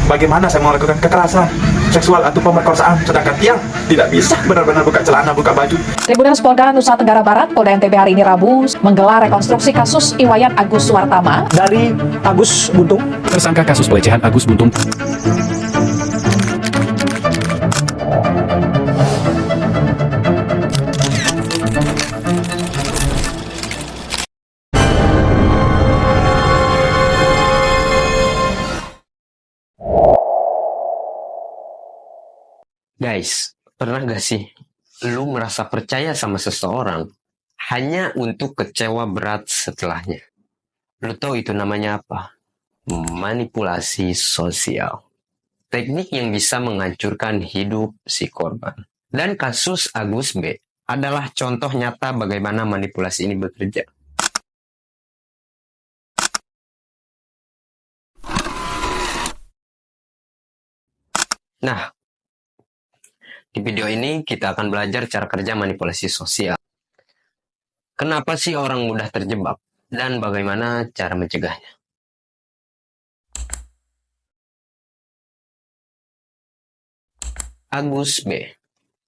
Bagaimana saya mau melakukan kekerasan seksual atau pemerkosaan sedangkan dia tidak bisa benar-benar buka celana, buka baju. Tribunal Polda Nusa Tenggara Barat, Polda NTB hari ini Rabu menggelar rekonstruksi kasus Iwayan Agus Suwartama dari Agus Buntung. Tersangka kasus pelecehan Agus Buntung. Guys, pernah gak sih lu merasa percaya sama seseorang hanya untuk kecewa berat setelahnya? Lu tahu itu namanya apa? Manipulasi sosial. Teknik yang bisa menghancurkan hidup si korban. Dan kasus Agus B adalah contoh nyata bagaimana manipulasi ini bekerja. Nah, di video ini kita akan belajar cara kerja manipulasi sosial. Kenapa sih orang mudah terjebak dan bagaimana cara mencegahnya? Agus B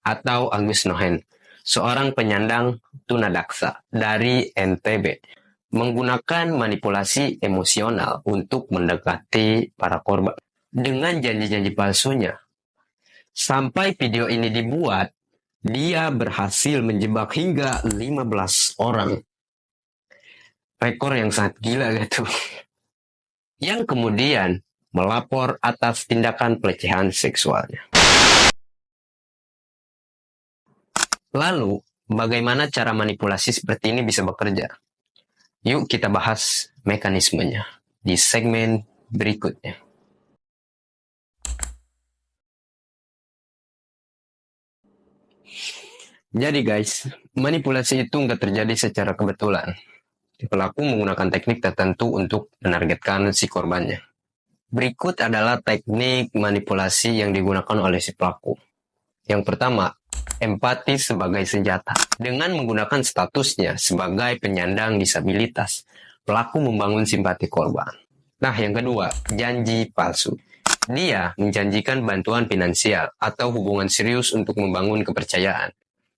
atau Agus Nohen, seorang penyandang tunadaksa dari NTB, menggunakan manipulasi emosional untuk mendekati para korban dengan janji-janji palsunya. Sampai video ini dibuat, dia berhasil menjebak hingga 15 orang. Rekor yang sangat gila gitu. Yang kemudian melapor atas tindakan pelecehan seksualnya. Lalu, bagaimana cara manipulasi seperti ini bisa bekerja? Yuk kita bahas mekanismenya di segmen berikutnya. Jadi guys, manipulasi itu nggak terjadi secara kebetulan. Pelaku menggunakan teknik tertentu untuk menargetkan si korbannya. Berikut adalah teknik manipulasi yang digunakan oleh si pelaku. Yang pertama, empati sebagai senjata. Dengan menggunakan statusnya sebagai penyandang disabilitas, pelaku membangun simpati korban. Nah, yang kedua, janji palsu. Dia menjanjikan bantuan finansial atau hubungan serius untuk membangun kepercayaan.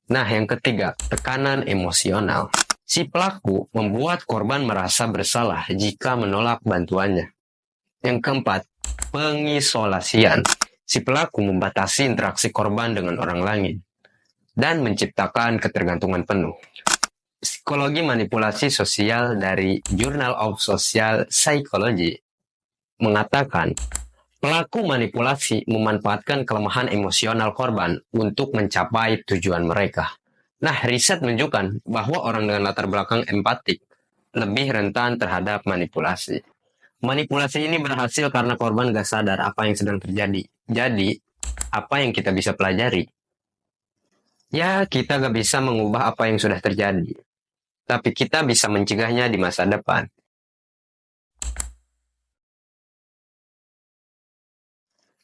Nah, yang ketiga, tekanan emosional. Si pelaku membuat korban merasa bersalah jika menolak bantuannya. Yang keempat, pengisolasian. Si pelaku membatasi interaksi korban dengan orang lain dan menciptakan ketergantungan penuh. Psikologi manipulasi sosial dari Journal of Social Psychology mengatakan, pelaku manipulasi memanfaatkan kelemahan emosional korban untuk mencapai tujuan mereka. Nah, riset menunjukkan bahwa orang dengan latar belakang empatik lebih rentan terhadap manipulasi. Manipulasi ini berhasil karena korban gak sadar apa yang sedang terjadi. Jadi, apa yang kita bisa pelajari? Ya, kita gak bisa mengubah apa yang sudah terjadi. Tapi kita bisa mencegahnya di masa depan.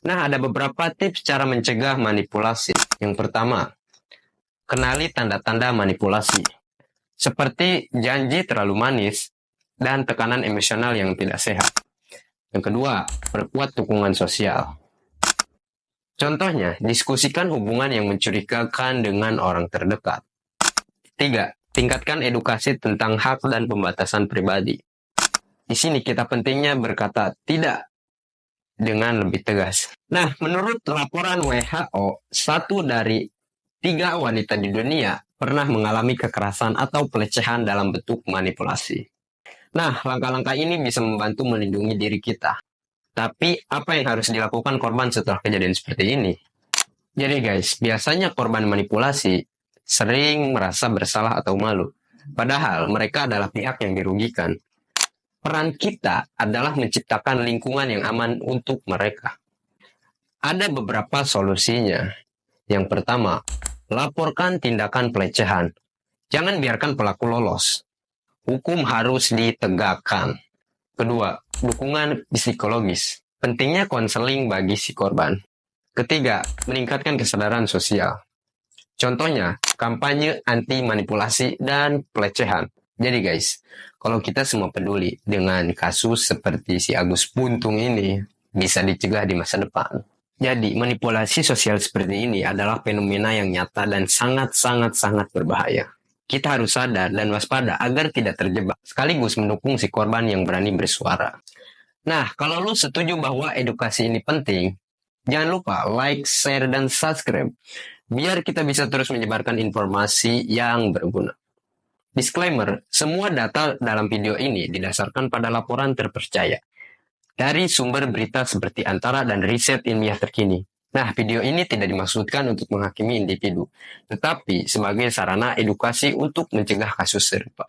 Nah, ada beberapa tips cara mencegah manipulasi. Yang pertama, kenali tanda-tanda manipulasi. Seperti janji terlalu manis dan tekanan emosional yang tidak sehat. Yang kedua, perkuat dukungan sosial. Contohnya, diskusikan hubungan yang mencurigakan dengan orang terdekat. Tiga, tingkatkan edukasi tentang hak dan pembatasan pribadi. Di sini kita pentingnya berkata tidak dengan lebih tegas. Nah, menurut laporan WHO, 1 dari 3 wanita di dunia pernah mengalami kekerasan atau pelecehan dalam bentuk manipulasi. Nah, langkah-langkah ini bisa membantu melindungi diri kita. Tapi, apa yang harus dilakukan korban setelah kejadian seperti ini? Jadi guys, biasanya korban manipulasi sering merasa bersalah atau malu. Padahal mereka adalah pihak yang dirugikan. Peran kita adalah menciptakan lingkungan yang aman untuk mereka. Ada beberapa solusinya. Yang pertama, laporkan tindakan pelecehan. Jangan biarkan pelaku lolos. Hukum harus ditegakkan. Kedua, dukungan psikologis. Pentingnya konseling bagi si korban. Ketiga, meningkatkan kesadaran sosial. Contohnya, kampanye anti manipulasi dan pelecehan. Jadi guys, kalau kita semua peduli dengan kasus seperti si Agus Buntung ini, bisa dicegah di masa depan. Jadi, manipulasi sosial seperti ini adalah fenomena yang nyata dan sangat berbahaya. Kita harus sadar dan waspada agar tidak terjebak, sekaligus mendukung si korban yang berani bersuara. Nah, kalau lu setuju bahwa edukasi ini penting, jangan lupa like, share, dan subscribe, biar kita bisa terus menyebarkan informasi yang berguna. Disclaimer, semua data dalam video ini didasarkan pada laporan terpercaya dari sumber berita seperti Antara dan riset ilmiah terkini. Nah, video ini tidak dimaksudkan untuk menghakimi individu, tetapi sebagai sarana edukasi untuk mencegah kasus serupa.